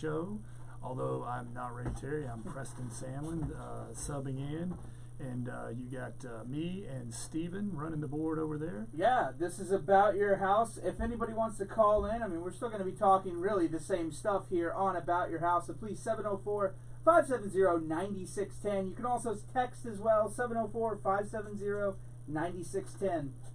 Show. Although I'm not Ray Terry, I'm Preston Sandlin subbing in, and you got me and Steven running the board over there. Yeah, this is about your house. If anybody wants to call in, I mean, we're still going to be talking really the same stuff here on About Your House. So please, 704-570-9610. You can also text as well, 704-570-9610.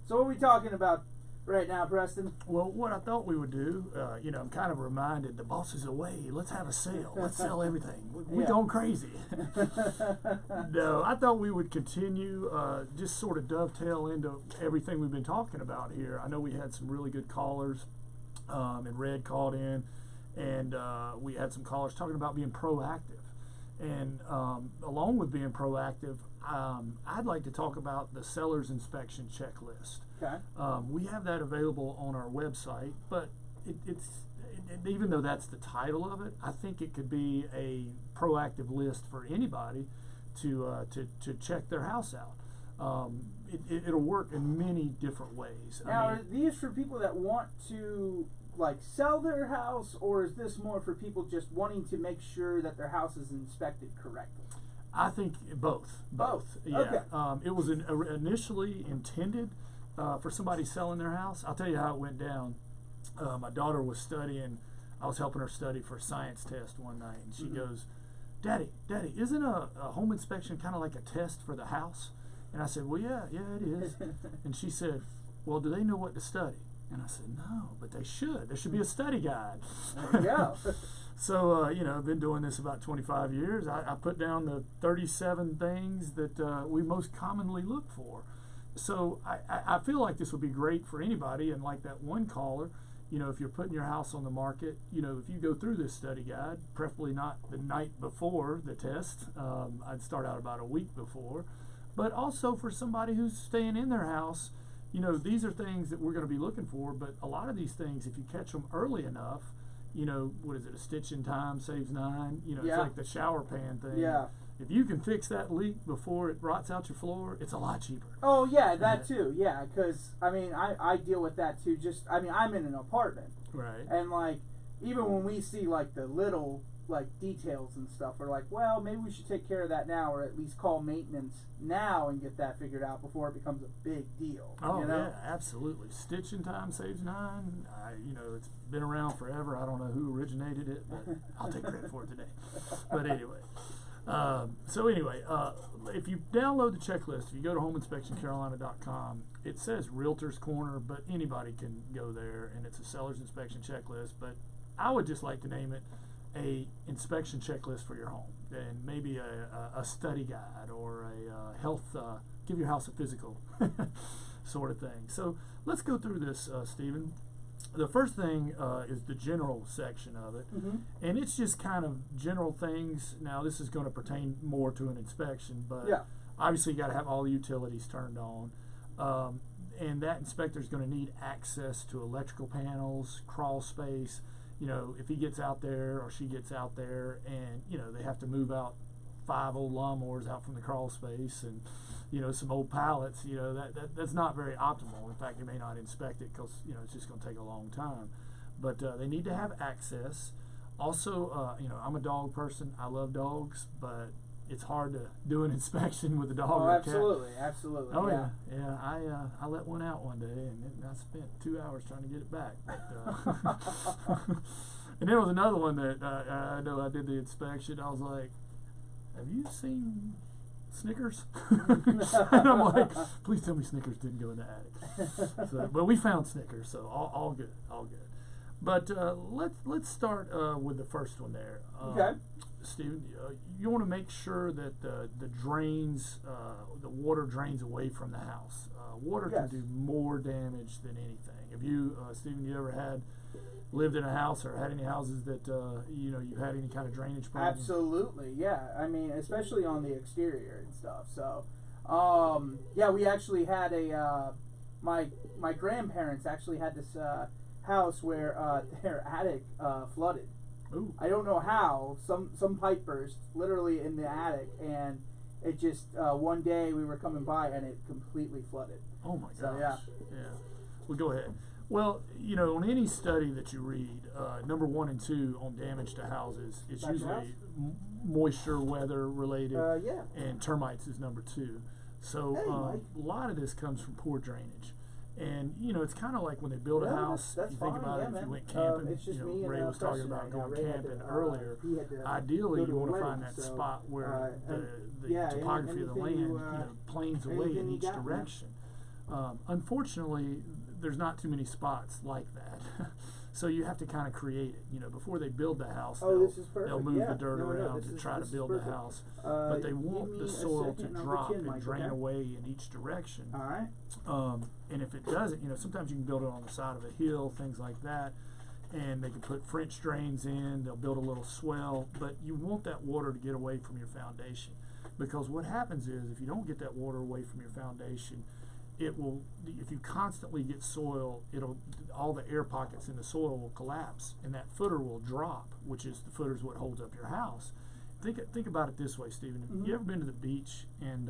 So what are we talking about right now, Preston? Well, what I thought we would do, I'm kind of reminded the boss is away. Let's have a sale. Let's sell everything. We're going crazy. No, I thought we would continue, just sort of dovetail into everything we've been talking about here. I know we had some really good callers, and Red called in, and we had some callers talking about being proactive. And along with being proactive, I'd like to talk about the seller's inspection checklist. Okay. We have that available on our website, but even though that's the title of it, I think it could be a proactive list for anybody to check their house out. It'll work in many different ways. Now, are these for people that want to sell their house, or is this more for people just wanting to make sure that their house is inspected correctly? I think both. Yeah. Okay. It was initially intended for somebody selling their house. I'll tell you how it went down. My daughter was studying. I was helping her study for a science test one night, and she goes, Daddy, isn't a home inspection kind of like a test for the house? And I said, well, yeah, it is. And she said, well, do they know what to study? And I said, no, but they should. There should be a study guide. There you go. So, I've been doing this about 25 years. I put down the 37 things that we most commonly look for. So I feel like this would be great for anybody. And like that one caller, if you're putting your house on the market, if you go through this study guide, preferably not the night before the test. I'd start out about a week before. But also for somebody who's staying in their house, these are things that we're going to be looking for, but a lot of these things, if you catch them early enough, what is it, a stitch in time saves nine? It's like the shower pan thing. Yeah. If you can fix that leak before it rots out your floor, it's a lot cheaper. Oh, yeah, that too. Yeah, because, I deal with that too. I'm in an apartment. Right. And, even when we see, the little, details and stuff, we're like, well, maybe we should take care of that now, or at least call maintenance now and get that figured out before it becomes a big deal. Oh, yeah, absolutely. Stitch in time saves nine. It's been around forever. I don't know who originated it, but I'll take credit for it today. But anyway. If you download the checklist, if you go to homeinspectioncarolina.com, it says Realtor's Corner, but anybody can go there, and it's a seller's inspection checklist. But I would just like to name it a inspection checklist for your home, and maybe a study guide or a health, give your house a physical sort of thing. So let's go through this, Stephen. The first thing is the general section of it, and it's just kind of general things. Now, this is going to pertain more to an inspection, but obviously you got to have all the utilities turned on, and that inspector is going to need access to electrical panels, crawl space. If he gets out there or she gets out there, and they have to move out 5 old lawnmowers out from the crawl space, and some old pallets, that's not very optimal. In fact, they may not inspect it because it's just going to take a long time. But they need to have access. Also, I'm a dog person. I love dogs, but it's hard to do an inspection with a dog or a cat. Absolutely. Oh yeah. I let one out one day, and I spent 2 hours trying to get it back. But, and there was another one that I know I did the inspection. I was like, have you seen Snickers? And I'm like, please tell me Snickers didn't go in the attic. So, but we found Snickers, so all good. But let's start with the first one there. Okay. Stephen, you want to make sure that the drains, the water drains away from the house. Water can do more damage than anything. Have you, Stephen, you ever lived in a house or had any houses that you had any kind of drainage problems? Absolutely, yeah. Especially on the exterior and stuff. So, we actually had my grandparents actually had this house where their attic flooded. Ooh. I don't know how. Some pipe burst literally in the attic, and it just one day we were coming by and it completely flooded. Oh my gosh. So, yeah. Well, go ahead. Well, on any study that you read, number 1 and 2 on damage to houses, it's Back to usually house? moisture, weather related, Yeah. and termites is number 2. So Hey, Mike. a lot of this comes from poor drainage. And it's kind of like when they build a No, house. that's You think fine, about yeah, it. If man. you went camping, It's just me and, Ray was talking Preston about right now. going Ray had camping to, earlier. he had to Ideally, go to you a want to wedding, find that so, spot where the yeah, topography of the land, anything planes away anything in you each got, man? direction. Unfortunately, there's not too many spots like that. So you have to kind of create it. Before they build the house, This is perfect. they'll move Yeah. the dirt No, around this to is- try to this is build the perfect. house. But they give want me the a soil to second on the drop chin and mic, drain okay? away in each direction. All right. And if it doesn't, sometimes you can build it on the side of a hill, things like that. And they can put French drains in, they'll build a little swell, but you want that water to get away from your foundation. Because what happens is, if you don't get that water away from your foundation, it will, if you constantly get soil, all the air pockets in the soil will collapse, and that footer will drop, which is the footer is what holds up your house. Think about it this way, Stephen. Mm-hmm. You ever been to the beach and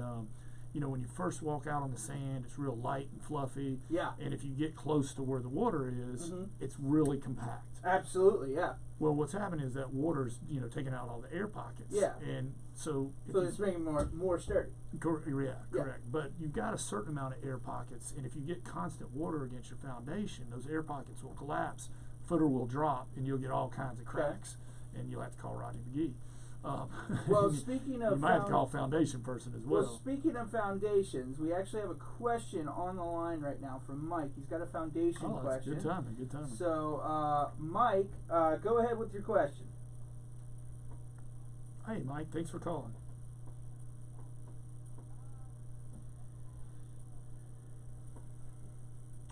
when you first walk out on the sand, it's real light and fluffy. Yeah. And if you get close to where the water is, Mhm. it's really compact. Absolutely, yeah. Well, what's happening is that water's taking out all the air pockets. Yeah. And so So it's making more sturdy. yeah, correct. But you've got a certain amount of air pockets, and if you get constant water against your foundation, those air pockets will collapse, footer will drop, and you'll get all kinds of cracks, and you'll have to call Rodney McGee. Well, speaking of you might have to call a foundation person as well. Well, speaking of foundations, we actually have a question on the line right now from Mike. He's got a foundation Oh, that's question. good timing. Good timing. So, Mike, go ahead with your question. Hey, Mike, thanks for calling.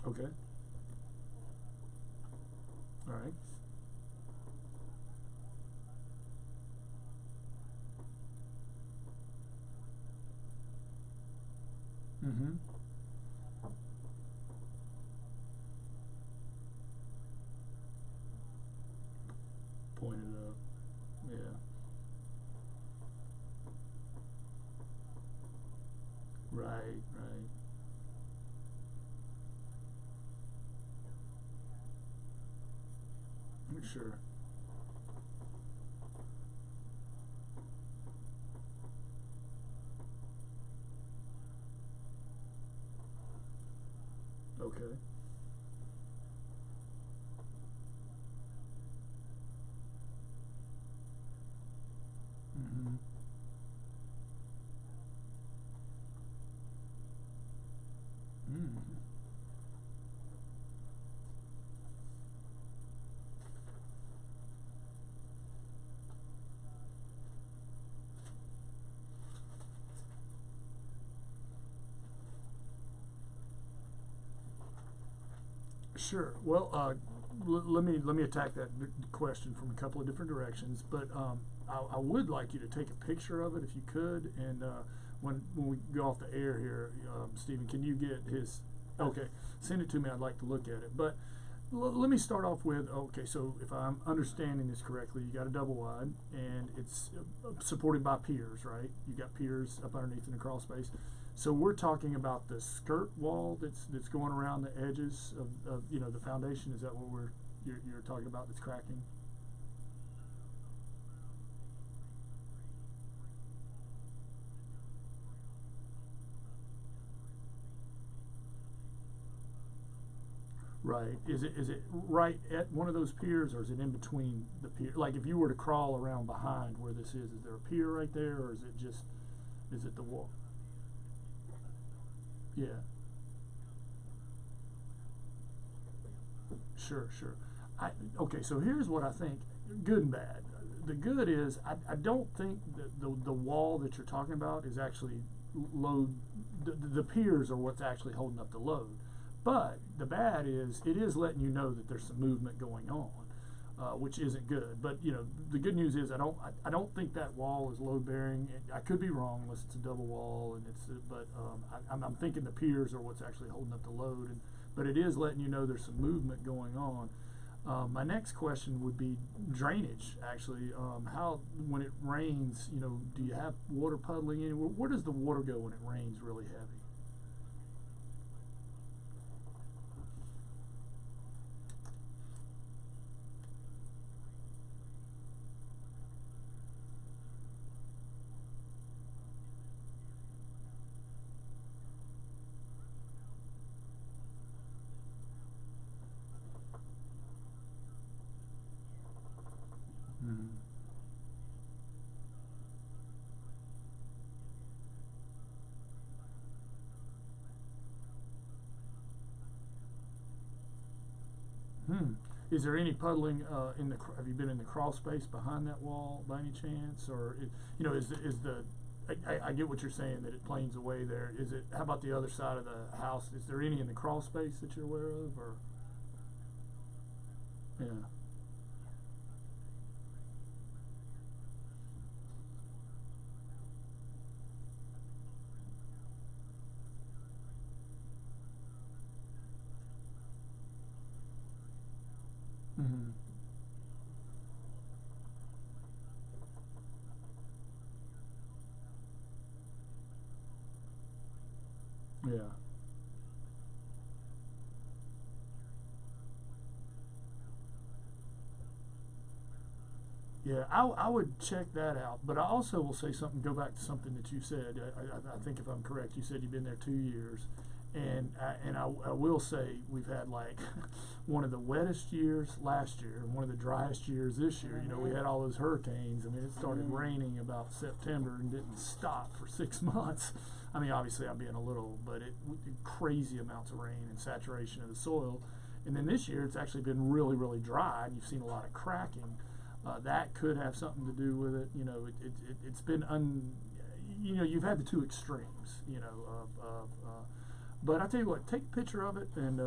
Okay. All right. Mm-hmm. Pointed up. Yeah. Right, right. Sure. Okay. Mm-hmm. Mm. Sure. Well, let me attack that question from a couple of different directions, but I would like you to take a picture of it if you could, and when we go off the air here, Stephen, can you get his? Okay, send it to me. I'd like to look at it, but let me start off with, okay, so if I'm understanding this correctly, you got a double wide, and it's supported by piers, right? You got piers up underneath in the crawl space. So we're talking about the skirt wall that's going around the edges of the foundation. Is that what you're talking about that's cracking? Right. Is it right at one of those piers, or is it in between the pier? Like if you were to crawl around behind where this is there a pier right there, or is it the wall? Yeah. Sure, sure. Okay, so here's what I think, good and bad. The good is I don't think that the wall that you're talking about is actually load. The piers are what's actually holding up the load. But the bad is it is letting you know that there's some movement going on, which isn't good. But the good news is I don't think that wall is load bearing. I could be wrong unless it's a double wall, and I'm thinking the piers are what's actually holding up the load. But it is letting you know there's some movement going on. My next question would be drainage. Actually, how when it rains, do you have water puddling anywhere? Where does the water go when it rains really heavy? Is there any puddling have you been in the crawl space behind that wall by any chance? Or, I get what you're saying, that it planes away there. How about the other side of the house? Is there any in the crawl space that you're aware of? Or, yeah. Mm-hmm. Yeah. Yeah, I would check that out. But I also will say something, go back to something that you said. I think if I'm correct, you said you've been there 2 years. And I will say we've had like one of the wettest years last year and one of the driest years this year. You know, we had all those hurricanes. I mean, it started raining about September and didn't stop for 6 months. I mean, obviously I'm being a little, but crazy amounts of rain and saturation of the soil. And then this year it's actually been really, really dry, and you've seen a lot of cracking. That could have something to do with it. You know, it's been you've had the two extremes. You know, but I tell you what, take a picture of it and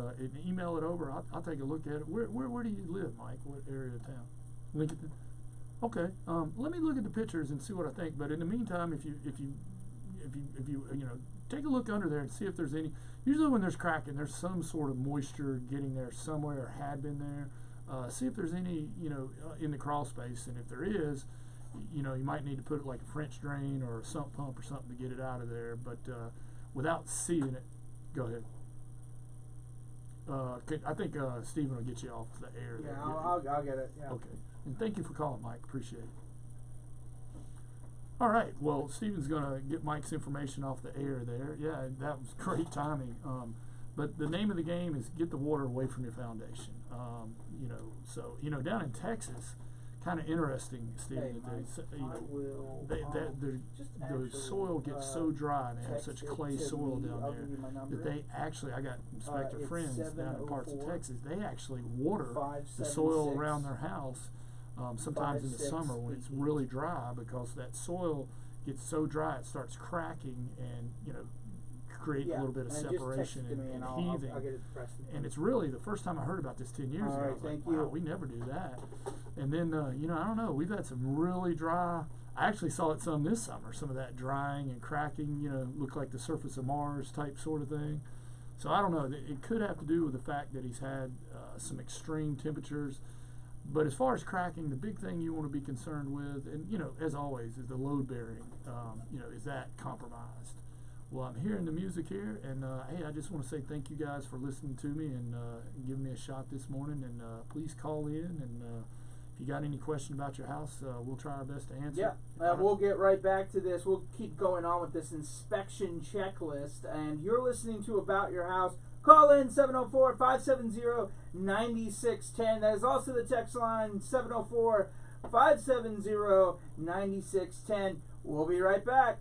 email it over. I'll take a look at it. Where do you live, Mike? What area of town? Lincoln. Okay. Let me look at the pictures and see what I think. But in the meantime, if you take a look under there and see if there's any. Usually when there's cracking, there's some sort of moisture getting there somewhere or had been there. See if there's any, in the crawl space, and if there is, you might need to put it like a French drain or a sump pump or something to get it out of there. But without seeing it, go ahead. I think Stephen will get you off the air. Yeah, I'll get it. Yeah. Okay, and thank you for calling, Mike. Appreciate it. All right. Well, Stephen's going to get Mike's information off the air there. Yeah, that was great timing. But the name of the game is get the water away from your foundation. Down in Texas, kind of interesting, Stephen, the soil gets so dry and they have such clay soil down there that they actually, I got Inspector friends down in parts of Texas, they actually water the soil around their house sometimes in the summer when it's really dry, because that soil gets so dry it starts cracking and, create a little bit of separation and heaving. I'll get it and it's really the first time I heard about this 10 years ago. I was like, wow, we never do that. And then, I don't know, we've had some really dry, I actually saw it some this summer, some of that drying and cracking, looked like the surface of Mars type sort of thing. So I don't know, it could have to do with the fact that he's had some extreme temperatures. But as far as cracking, the big thing you want to be concerned with, and, as always, is the load bearing, is that compromised? Well, I'm hearing the music here, and hey, I just want to say thank you guys for listening to me and giving me a shot this morning. And please call in, and if you got any question about your house, we'll try our best to answer. Yeah, we'll get right back to this. We'll keep going on with this inspection checklist, and you're listening to About Your House. Call in 704-570-9610. That is also the text line, 704-570-9610. We'll be right back.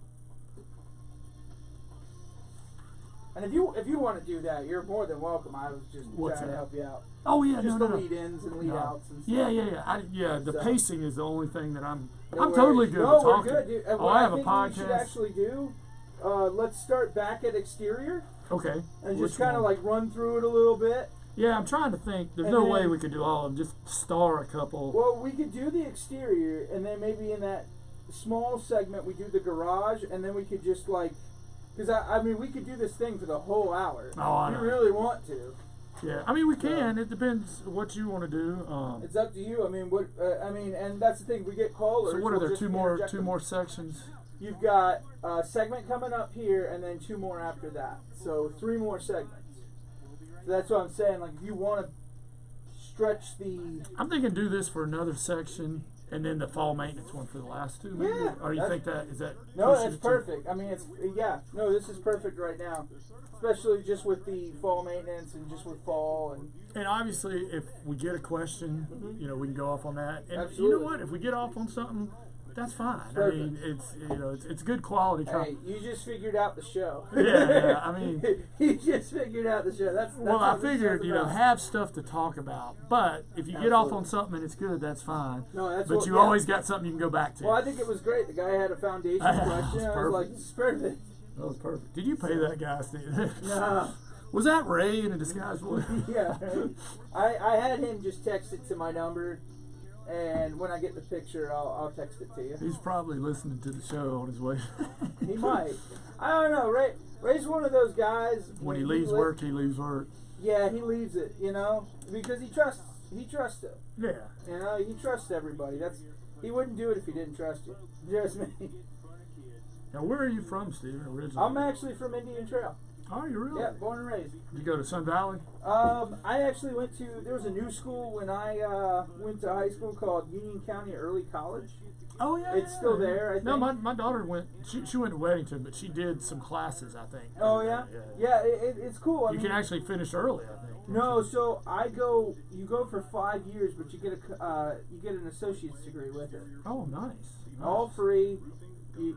And if you want to do that, you're more than welcome. I was just trying to help you out. Oh yeah, just the lead-ins and lead-outs and stuff. Yeah. The pacing is the only thing that I'm totally good at talking. We're good, dude. And I have a podcast. podcast. We should actually do. Let's start back at exterior. Okay. And just kind of like run through it a little bit. Yeah, I'm trying to think. There's no way we could do all of them. Just star a couple. Well, we could do the exterior, and then maybe in that small segment we do the garage, and then we could just like. Because, I mean, we could do this thing for the whole hour. Oh, I know. If you really want to. Yeah, I mean, we can. It depends what you want to do. It's up to you. I mean, and that's the thing. We get callers. So what are there, two more sections? You've got a segment coming up here, and then 2 more after that. So 3 more segments. So that's what I'm saying. Like, if you want to stretch the... I'm thinking do this for another section. And then the fall maintenance one for the last 2, maybe? Yeah. Or you think that, is that... No, that's perfect. I mean, this is perfect right now. Especially just with the fall maintenance and just with fall. And obviously, if we get a question, we can go off on that. And absolutely. You know what? If we get off on something, that's fine. I Perfect. mean, it's good quality. Hey, you just figured out the show. Yeah. I mean, you just figured out the show. That's well, I what this figured show's about. have stuff to talk about. But if you get off on something and it's good, that's fine. No, that's but what, you yeah. always got something you can go back to. Well, I think it was great. The guy had a foundation question. I was like, it's perfect. That was perfect. Did you pay that guy, Steve? No. Was that Ray in a disguised voice? Yeah, right. I had him just text it to my number, and when I get the picture, I'll text it to you. He's probably listening to the show on his way. He might. I don't know. Ray's one of those guys. When he leaves work, he leaves work. Yeah, he leaves it, because he trusts it. Yeah. He trusts everybody. He wouldn't do it if he didn't trust you. Just me. Now, where are you from, Steve, originally? I'm actually from Indian Trail. Oh, you really? Yeah, born and raised. Did you go to Sun Valley? I actually there was a new school when I went to high school called Union County Early College. Oh, yeah. It's still there, I think. No, my daughter went, she went to Weddington, but she did some classes, I think. Oh, yeah? Yeah, it's cool. You can actually finish early, I think. No, so you go for 5 years, but you get an associate's degree with it. Oh, nice. All free.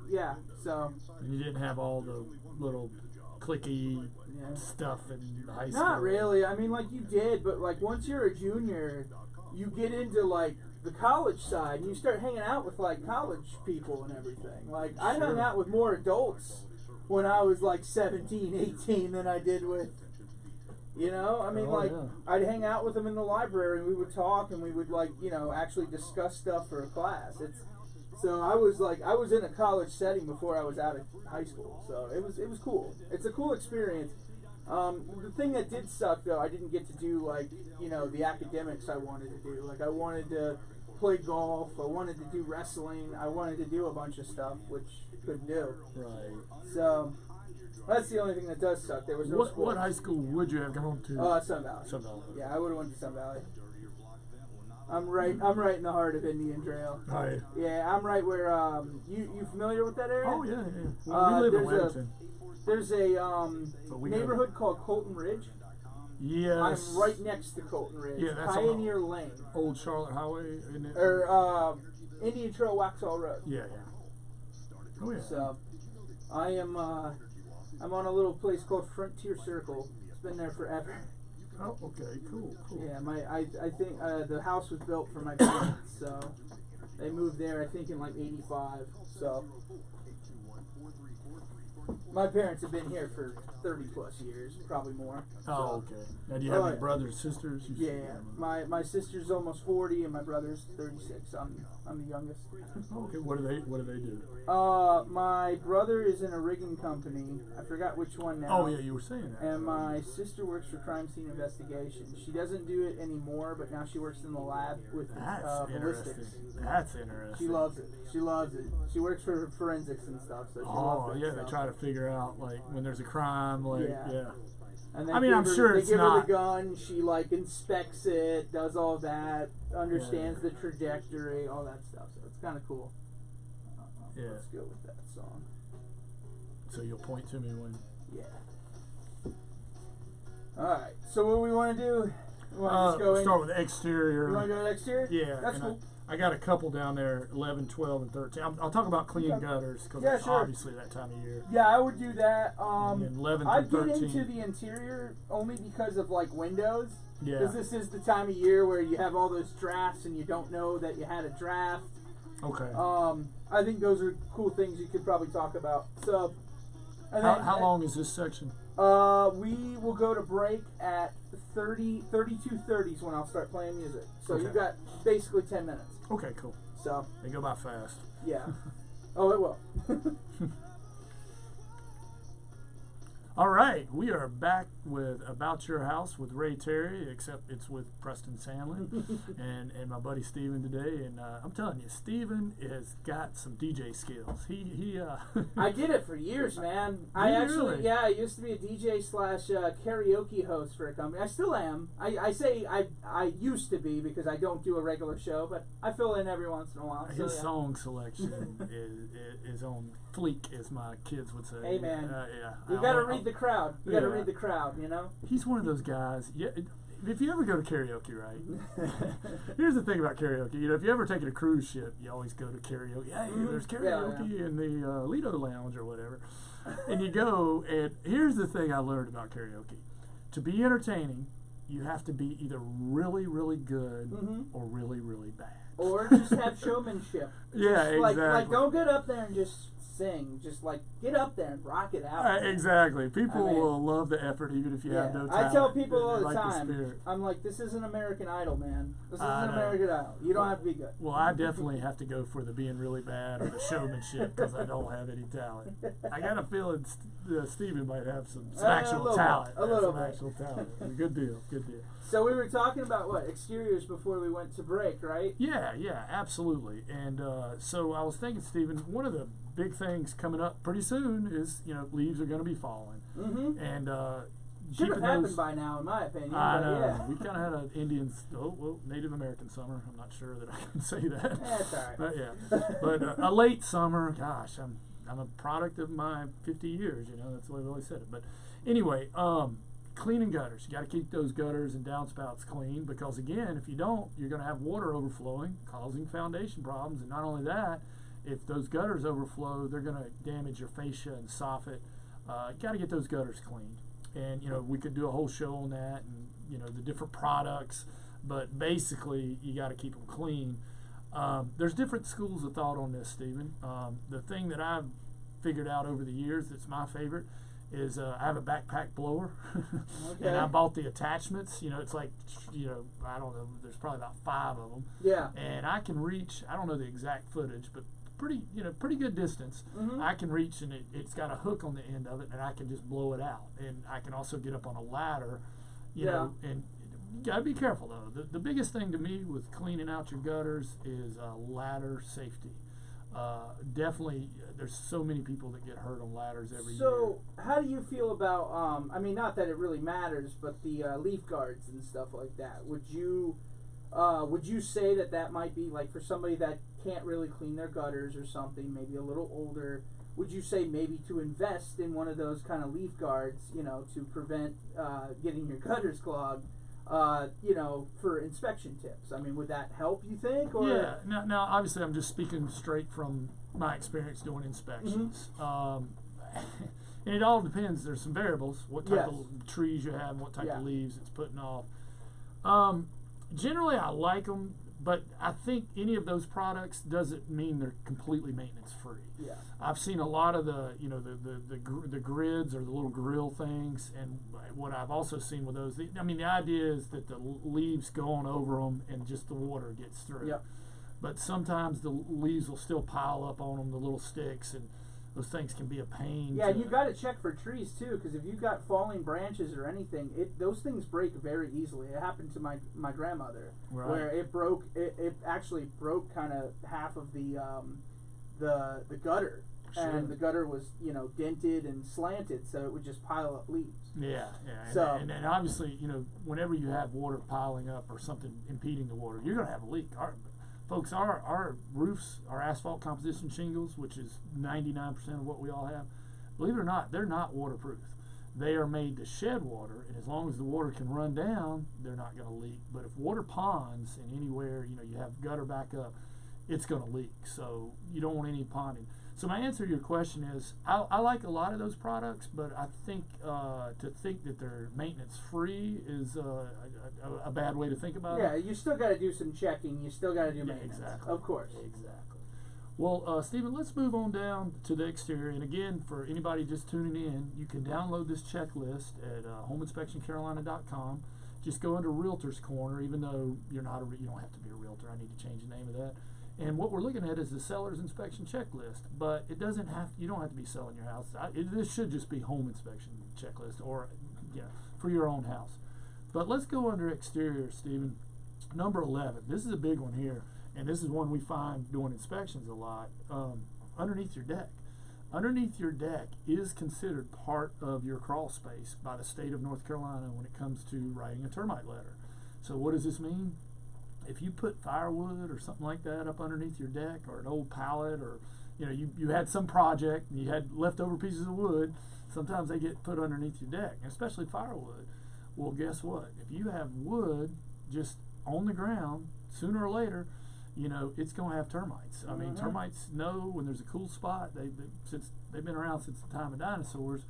Yeah, so. And you didn't have all the little clicky stuff in high school. Not really. I mean, like you did, but like once you're a junior, you get into like the college side and you start hanging out with like college people and everything. Like I hung out with more adults when I was like 17, 18 than I did with, I mean, I'd hang out with them in the library and we would talk and we would like, actually discuss stuff for a class. So I was in a college setting before I was out of high school. So it was cool. It's a cool experience. The thing that did suck though, I didn't get to do like, the academics I wanted to do. Like I wanted to play golf, I wanted to do wrestling, I wanted to do a bunch of stuff which couldn't do. Right. So that's the only thing that does suck. There was no sports. What high school would you have gone to? Sun Valley. Sun Valley. Yeah, I would have went to Sun Valley. I'm right in the heart of Indian Trail. Oh, yeah. Yeah, I'm right where you familiar with that area? Oh yeah. Well, we live in Weddington. There's a neighborhood called Colton Ridge. Yes. I'm right next to Colton Ridge. Yeah, that's Pioneer Lane. Old Charlotte Highway, isn't it? Or Indian Trail Waxhaw Road. Yeah. Oh yeah. So I am I'm on a little place called Frontier Circle. It's been there forever. Oh, okay, cool. Yeah, I think the house was built for my parents, so they moved there I think in like '85. So my parents have been here for 30 plus years, probably more. Oh, okay. Now, do you have any brothers, sisters? Yeah. My sister's almost 40 and my brother's 36. I'm the youngest. Okay. What do they do? My brother is in a rigging company. I forgot which one now. Oh yeah, you were saying that. And my sister works for crime scene investigation. She doesn't do it anymore, but now she works in the lab with ballistics. That's interesting. She loves it. She works for forensics and stuff, so she loves it. They try to figure out like when there's a crime, And then I'm sure it's they give not. her the gun. She like inspects it, does all that, understands the trajectory, all that stuff. So it's kind of cool. Let's go with that song. So you'll point to me when. Yeah. All right. So what we want to do? We want to just go start with exterior. You want to go to exterior? Yeah. That's cool. I got a couple down there, 11, 12, and 13. I'll talk about clean gutters because it's obviously that time of year. Yeah, I would do that. And 11 through I'd 13. get into the interior only because of like windows. Yeah. Because this is the time of year where you have all those drafts and you don't know that you had a draft. Okay. I think those are cool things you could probably talk about. So, how long is this section? We will go to break at 32:30 when I'll start playing music. So you've got basically 10 minutes. Okay, cool. So they go by fast. Yeah. Oh, it will. All right, we are back with About Your House with Ray Terry, except it's with Preston Sandlin and my buddy Steven today. And I'm telling you, Steven has got some DJ skills. He I did it for years, man. I used to be a DJ / karaoke host for a company. I still am. I say I used to be because I don't do a regular show, but I fill in every once in a while. His song selection is on fleek, as my kids would say. Hey, man. Yeah. You got to read the crowd. You got to read the crowd, He's one of those guys. Yeah, if you ever go to karaoke, right? Here's the thing about karaoke. You know, if you ever take a cruise ship, you always go to karaoke. Hey, there's karaoke in the Lido Lounge or whatever. And you go, and here's the thing I learned about karaoke. To be entertaining, you have to be either really, really good or really, really bad. Or just have showmanship. Yeah, exactly. Like, don't get up there and just sing. Just, like, get up there and rock it out. Exactly. People will love the effort even if you have no talent. I tell people all the like time, I'm like, this isn't American Idol, man. This isn't American Idol. You don't have to be good. Well, I definitely have to go for the being really bad or the showmanship because I don't have any talent. I got a feeling Steven might have some actual talent. A little bit. Actual talent. Good deal. Good deal. So we were talking about exteriors before we went to break, right? Yeah, absolutely. And so I was thinking, Steven, one of the big things coming up pretty soon is, leaves are going to be falling. And should have happened by now, in my opinion. I know. Yeah. We kind of had an Native American summer. I'm not sure that I can say that. That's all right. But but a late summer. Gosh, I'm a product of my 50 years. That's the way we always said it. But anyway, cleaning gutters. You got to keep those gutters and downspouts clean because, again, if you don't, you're going to have water overflowing, causing foundation problems. And not only that, if those gutters overflow, they're going to damage your fascia and soffit. You got to get those gutters cleaned. And, we could do a whole show on that and, the different products. But basically, you got to keep them clean. There's different schools of thought on this, Stephen. The thing that I've figured out over the years that's my favorite is I have a backpack blower. And I bought the attachments. It's like, I don't know, there's probably about 5 of them. Yeah. And I can reach, I don't know the exact footage, but pretty good distance. I can reach, and it's got a hook on the end of it, and I can just blow it out. And I can also get up on a ladder, you know, and you gotta be careful though. The biggest thing to me with cleaning out your gutters is ladder safety. Definitely, there's so many people that get hurt on ladders every year. So, how do you feel about, not that it really matters, but the leaf guards and stuff like that? Would you say that might be, like, for somebody that can't really clean their gutters or something, maybe a little older, would you say maybe to invest in one of those kind of leaf guards, to prevent getting your gutters clogged? For inspection tips. I mean, would that help, you think? Or? Yeah. Now, obviously, I'm just speaking straight from my experience doing inspections. And it all depends. There's some variables. What type of trees you have and what type of leaves it's putting off. Generally, I like them, but I think any of those products doesn't mean they're completely maintenance free. Yeah. I've seen a lot of the the grids or the little grill things, and what I've also seen with those, the idea is that the leaves go on over them and just the water gets through. Yep. But sometimes the leaves will still pile up on them, the little sticks, and those things can be a pain. Yeah, and you got to check for trees too, because if you've got falling branches or anything, those things break very easily. It happened to my grandmother, where it broke. It actually broke kind of half of the gutter. Sure. And the gutter was, dented and slanted, so it would just pile up leaves. Yeah. So, and obviously, whenever you have water piling up or something impeding the water, you're going to have a leak. Folks, our roofs, our asphalt composition shingles, which is 99% of what we all have, believe it or not, they're not waterproof. They are made to shed water, and as long as the water can run down, they're not going to leak. But if water ponds and anywhere, you have gutter back up, it's going to leak. So you don't want any ponding. So my answer to your question is, I like a lot of those products, but I think to think that they're maintenance free is a bad way to think about it. Yeah, you still got to do some checking. You still got to do maintenance. Exactly. Of course. Exactly. Well, Stephen, let's move on down to the exterior. And again, for anybody just tuning in, you can download this checklist at homeinspectioncarolina.com. Just go under Realtor's Corner, even though you don't have to be a realtor. I need to change the name of that. And what we're looking at is the seller's inspection checklist, but you don't have to be selling your house. This should just be home inspection checklist, or for your own house. But let's go under exterior, Stephen. Number 11. This is a big one here, and this is one we find doing inspections a lot. Underneath your deck. Underneath your deck is considered part of your crawl space by the state of North Carolina when it comes to writing a termite letter. So what does this mean? If you put firewood or something like that up underneath your deck, or an old pallet, or you had some project and you had leftover pieces of wood, sometimes they get put underneath your deck, especially firewood. Well, guess what? If you have wood just on the ground, sooner or later, it's going to have termites. I mean, termites know when there's a cool spot. Since they've been around since the time of dinosaurs.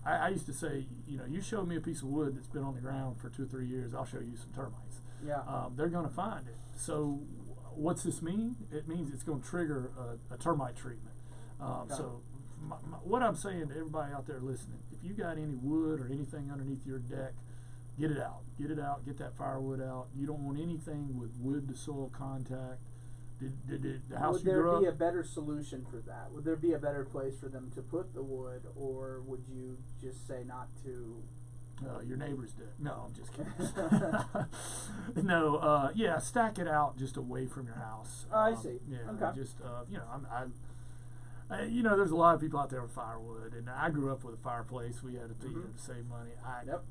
I used to say, you show me a piece of wood that's been on the ground for 2 or 3 years, I'll show you some termites. Yeah. They're going to find it. So what's this mean? It means it's going to trigger a termite treatment. Okay. So what I'm saying to everybody out there listening, if you got any wood or anything underneath your deck, get it out. Get it out. Get that firewood out. You don't want anything with wood to soil contact. Did the house would you grew there be up? a better solution for that? Would there be a better place for them to put the wood, or would you just say not to? Your neighbor's dead. No, I'm just kidding. No, yeah, stack it out just away from your house. Oh, I see. Yeah, Okay. just there's a lot of people out there with firewood, and I grew up with a fireplace. We had to, to save money. Yep.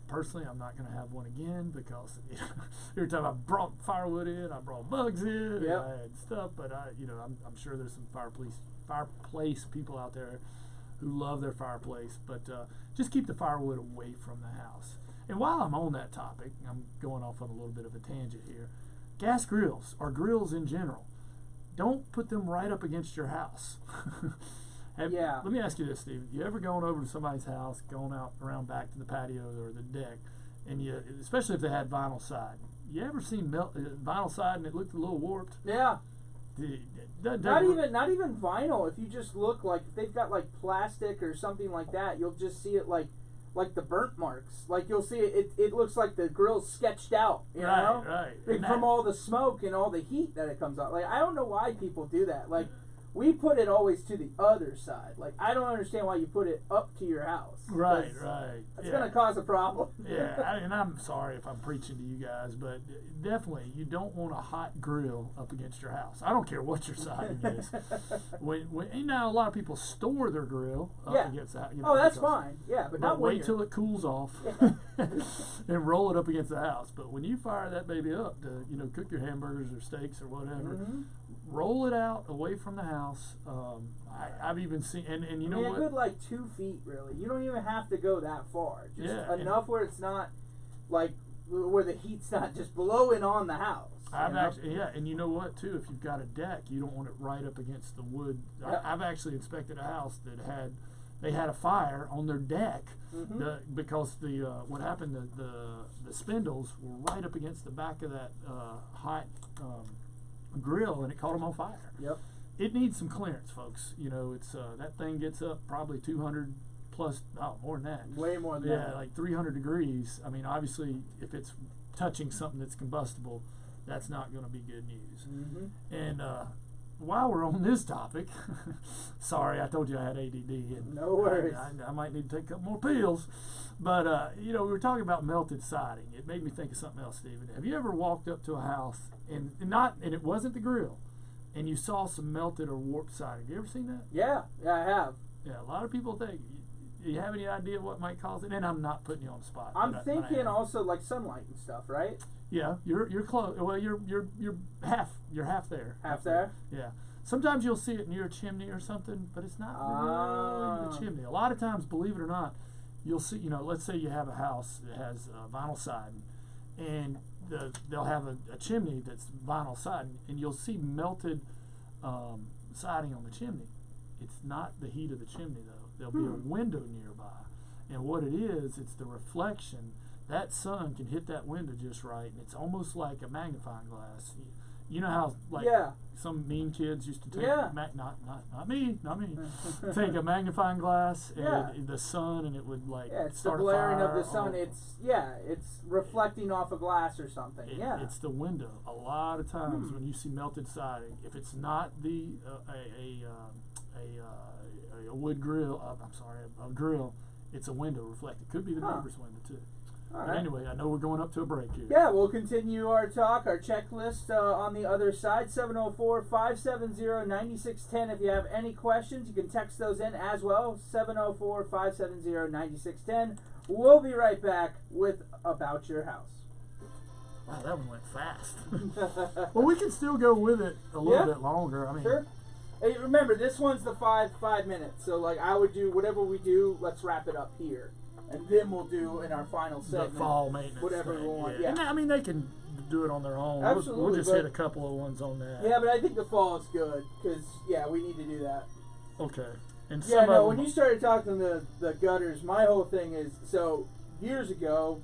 Personally, I'm not going to have one again because every time I brought firewood in, I brought bugs in, and I had stuff. But I'm sure there's some fireplace people out there who love their fireplace. But just keep the firewood away from the house. And while I'm on that topic, I'm going off on a little bit of a tangent here. Gas grills, or grills in general, don't put them right up against your house. Let me ask you this, Steve. You ever gone over to somebody's house, gone out around back to the patio or the deck, and especially if they had vinyl siding, you ever seen vinyl siding that looked a little warped? Yeah. Not even vinyl. If you just look, like if they've got like plastic or something like that, you'll just see it like the burnt marks. Like you'll see it. It looks like the grill's sketched out. You know? Right. From all the smoke and all the heat that it comes out. Like I don't know why people do that. Like. We put it always to the other side. Like, I don't understand why you put it up to your house. Right. It's going to cause a problem. And I'm sorry if I'm preaching to you guys, but definitely you don't want a hot grill up against your house. I don't care what your siding is. Now a lot of people store their grill up against that. That's fine. Yeah, but not wait till it cools off and roll it up against the house. But when you fire that baby up to cook your hamburgers or steaks or whatever. Roll it out away from the house. I've even seen, and you know what? A good 2 feet, really. You don't even have to go that far. Just enough where it's not where the heat's not just blowing on the house. And you know what too? If you've got a deck, you don't want it right up against the wood. I've actually inspected a house that had a fire on their deck because what happened? The spindles were right up against the back of that hot. Grill, and it caught them on fire. Yep. It needs some clearance, folks. It's that thing gets up probably 200 plus, more than that. Way more than that. Yeah, like 300 degrees. I mean, obviously, if it's touching something that's combustible, that's not going to be good news. And while we're on this topic, sorry, I told you I had ADD. And no worries. I might need to take a couple more pills. But, we were talking about melted siding. It made me think of something else, Stephen. Have you ever walked up to a house, and it wasn't the grill, and you saw some melted or warped siding? Have you ever seen that? Yeah, I have. Yeah, a lot of people think. Do you have any idea what might cause it? And I'm not putting you on the spot. I'm thinking also like sunlight and stuff, right? Yeah, you're close. Well, you're half there. Half there? Yeah. Sometimes you'll see it near a chimney or something, but it's not really the chimney. A lot of times, believe it or not, you'll see. Let's say you have a house that has vinyl siding, and they'll have a chimney that's vinyl siding, and you'll see melted siding on the chimney. It's not the heat of the chimney, though. There'll be a window nearby, and what it is, it's the reflection. That sun can hit that window just right, and it's almost like a magnifying glass. You know how some mean kids used to take not me take a magnifying glass and the sun, and it would it's start the blaring a fire of the sun. It's reflecting off a glass or something. It's the window. A lot of times when you see melted siding, if it's not a wood grill, a grill, it's a window reflected. Could be the neighbor's window too. But anyway, I know we're going up to a break here. Yeah, we'll continue our talk, our checklist on the other side. 704-570-9610. If you have any questions, you can text those in as well. 704-570-9610. We'll be right back with About Your House. Wow, that one went fast. Well, we can still go with it a little bit longer. I mean, sure. Hey, remember, this one's the 5 minutes. So, I would do whatever we do, let's wrap it up here. and then we'll do in our final segment the fall maintenance whatever thing, we want. yeah. And I mean, they can do it on their own. Absolutely, we'll just hit a couple of ones on that. Yeah, but I think the fall is good because we need to do that. Okay. And Yeah, no. When you started talking the gutters, my whole thing is so years ago.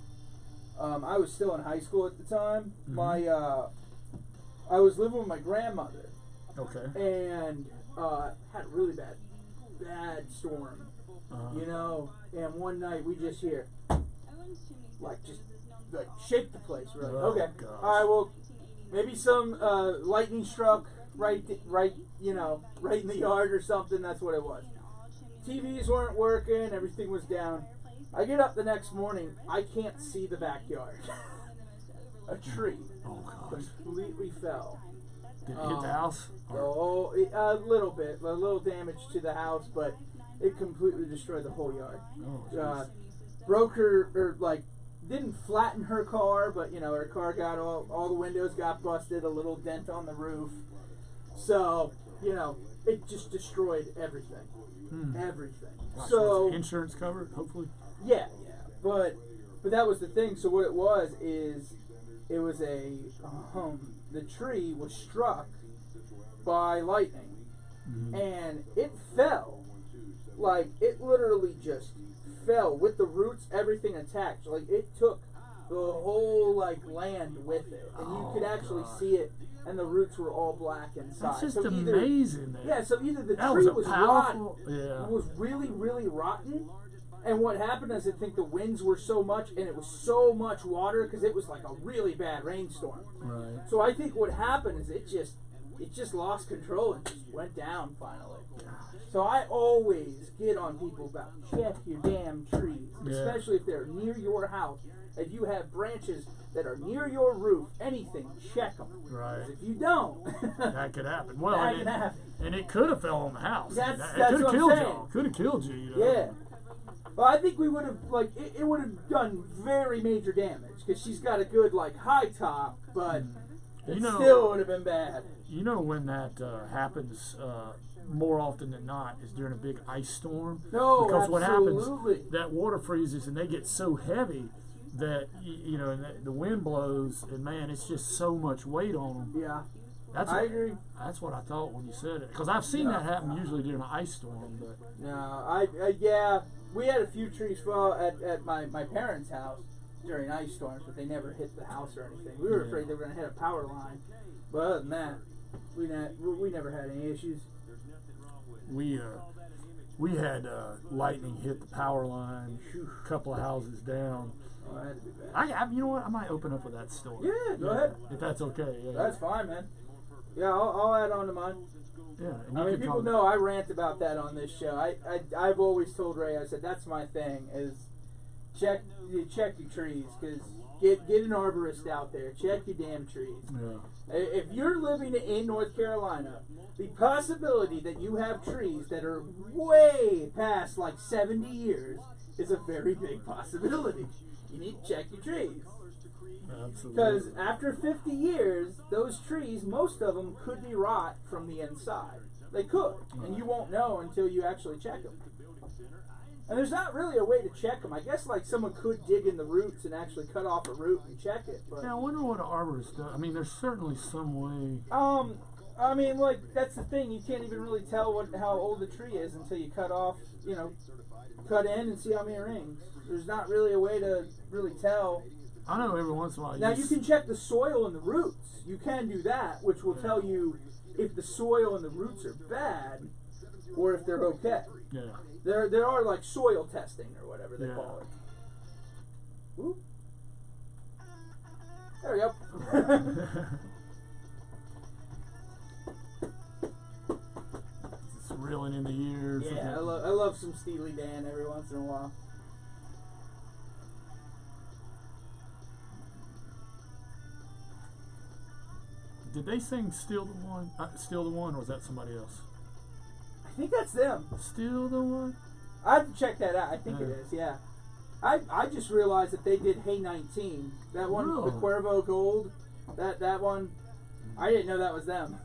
I was still in high school at the time. Mm-hmm. I was living with my grandmother. Okay. And had a really bad storm. You know, and one night we just hear like shake the place. We're like, okay, gosh. all right, well, maybe some lightning struck right in the yard or something. That's what it was. TVs weren't working. Everything was down. I get up the next morning. I can't see the backyard. A tree completely fell. Did it hit the house? Oh, a little bit. A little damage to the house, but it completely destroyed the whole yard. Broke her, or didn't flatten her car, but her car got all the windows got busted, a little dent on the roof. So, it just destroyed everything. Everything. Gosh, so was insurance covered, hopefully? Yeah. But that was the thing. So what it was is it was the tree was struck by lightning, and it fell. It literally just fell with the roots, everything attached. It took the whole land with it, and you could actually see it, and the roots were all black inside. That's just amazing. So either the that tree was rotten, yeah, was really, really rotten. And what happened is I think the winds were so much, and it was so much water because it was like a really bad rainstorm. Right. So I think what happened is it just lost control and just went down finally. So I always get on people about check your damn trees, especially if they're near your house. If you have branches that are near your roof, anything, check them. Right. If you don't, that could happen. Well, that can happen. And it could have fell on the house. That's could have killed I'm saying. you. Could have killed you. Yeah. Well, I think we would have it would have done very major damage because she's got a good high top, but it still would have been bad. You know when that happens more often than not is during a big ice storm. No, because absolutely. what happens, that water freezes and they get so heavy that and the wind blows, and man, it's just so much weight on them. Yeah. I agree. That's what I thought when you said it, because I've seen that happen usually during an ice storm. But no, we had a few trees fall at my parents' house during ice storms, but they never hit the house or anything. We were afraid they were going to hit a power line, but other than that, we never had any issues. We had lightning hit the power line, a couple of houses down. Oh, that'd be bad. You know what? I might open up with that story. Yeah, go ahead. If that's okay. Yeah. That's fine, man. Yeah, I'll add on to mine. Yeah, I mean, people know I rant about that on this show. I've always told Ray, I said that's my thing is check your trees, because get an arborist out there. Check your damn trees. Yeah. If you're living in North Carolina, the possibility that you have trees that are way past 70 years is a very big possibility. You need to check your trees. Absolutely. Because after 50 years, those trees, most of them could be rot from the inside. They could, and you won't know until you actually check them. And there's not really a way to check them. I guess someone could dig in the roots and actually cut off a root and check it. But yeah, I wonder what an arborist does. I mean, there's certainly some way. I mean, that's the thing. You can't even really tell how old the tree is until you cut off, cut in and see how many rings. There's not really a way to really tell. I know every once in a while. Now, you can check the soil and the roots. You can do that, which will tell you if the soil and the roots are bad or if they're okay. Yeah. There are soil testing or whatever they call it. Ooh. There we go. It's reeling in the ears. Yeah, I love some Steely Dan every once in a while. Did they sing "Still the One"? "Still the One," or was that somebody else? I think that's them. "Still the One." I have to check that out. I think it is. Yeah. I just realized that they did "Hey 19." That one, the Cuervo Gold. That one. I didn't know that was them.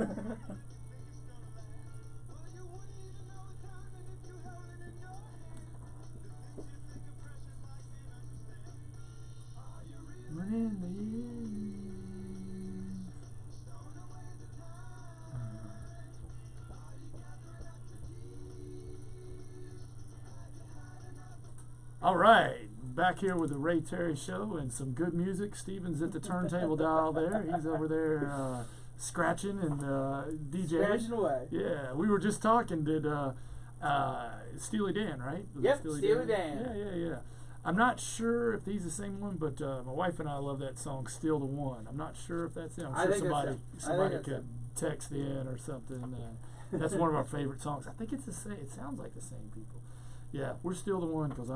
Coming in the years. All right, back here with the Ray Terry Show and some good music. Steven's at the turntable dial there. He's over there scratching and DJing. Scratching away. Yeah, we were just talking. Did Steely Dan, right? Was Yep, it Steely Dan. Yeah. I'm not sure if he's the same one, but my wife and I love that song, "Still the One." I'm not sure if that's him. I'm sure somebody could text in or something. That's one of our favorite songs. I think it's the same. It sounds like the same people. Yeah, we're still the one because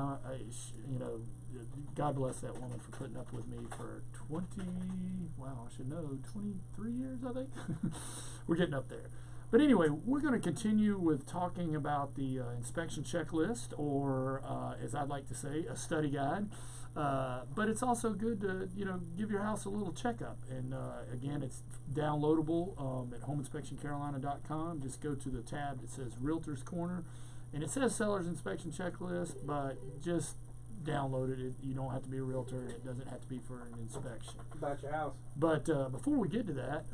God bless that woman for putting up with me for 23 years, I think. We're getting up there. But anyway, we're going to continue with talking about the inspection checklist, or as I'd like to say, a study guide. But it's also good to, give your house a little checkup. And again, it's downloadable at homeinspectioncarolina.com. Just go to the tab that says Realtor's Corner. And it says seller's inspection checklist, but just download it. You don't have to be a realtor, and it doesn't have to be for an inspection. About your house. But before we get to that,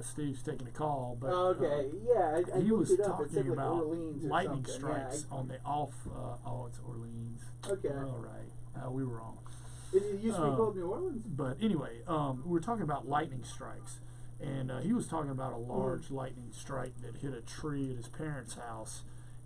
Steve's taking a call. But okay, yeah, I he was looked it up. It said talking like about Orleans or lightning something. strikes Yeah, on the off. It's Orleans. Okay. All right, we were wrong. It used to be called New Orleans. But anyway, we were talking about lightning strikes, and he was talking about a large lightning strike that hit a tree at his parents' house.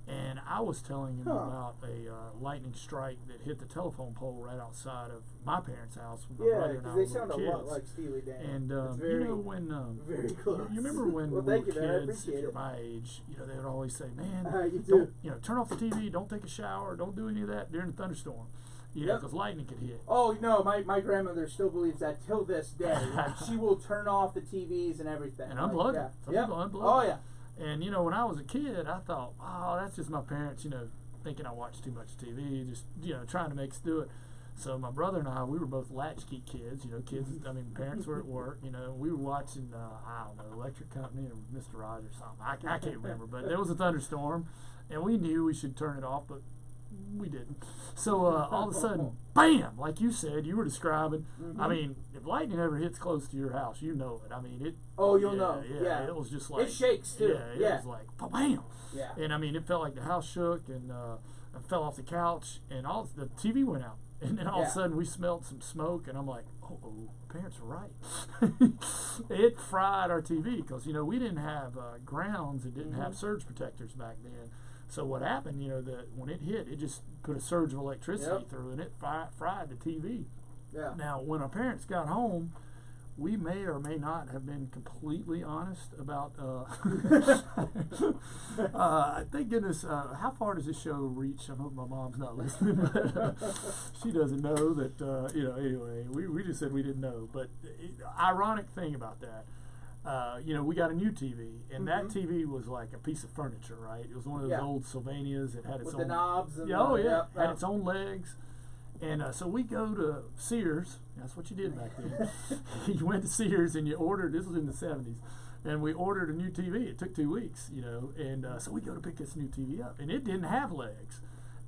And I was telling him about a lightning strike that hit the telephone pole right outside of my parents' house. When my brother and I were they little sound kids. A lot like Steely Dan. And very, when very close. you remember when well, we were thank you, man. kids, if you're my age, they would always say, "Man, don't turn off the TV, don't take a shower, don't do any of that during a thunderstorm." Because lightning could hit. Oh no, my grandmother still believes that till this day. Like, she will turn off the TVs and everything. And unplug it. Some people unplug it. Oh yeah. And when I was a kid, I thought, oh, that's just my parents, thinking I watch too much TV, just trying to make us do it. So my brother and I, we were both latchkey kids. Parents were at work. We were watching, I don't know, Electric Company or Mr. Rogers or something. I can't remember, but there was a thunderstorm, and we knew we should turn it off, but we didn't. So all of a sudden, bam! Like you said, you were describing. I mean, if lightning ever hits close to your house, you know it. I mean, it. Oh, you'll know. Yeah, it was just like it shakes too. Yeah, it was like bam. Yeah. And I mean, it felt like the house shook, and I fell off the couch, and all the TV went out, and then all of a sudden we smelled some smoke, and I'm like, oh, parents are right. It fried our TV because we didn't have grounds and didn't have surge protectors back then. So what happened, that when it hit, it just put a surge of electricity through, and it fried the TV. Yeah. Now, when our parents got home, we may or may not have been completely honest about. Thank goodness. How far does this show reach? I hope my mom's not listening, but she doesn't know that. Anyway, we just said we didn't know. But ironic thing about that. We got a new TV, and that TV was like a piece of furniture, right? It was one of those old Sylvanias that had its with own the knobs. And had its own legs. And so we go to Sears. That's what you did back then. You went to Sears and you ordered. This was in the 70s, and we ordered a new TV. It took 2 weeks, and so we go to pick this new TV up, and it didn't have legs.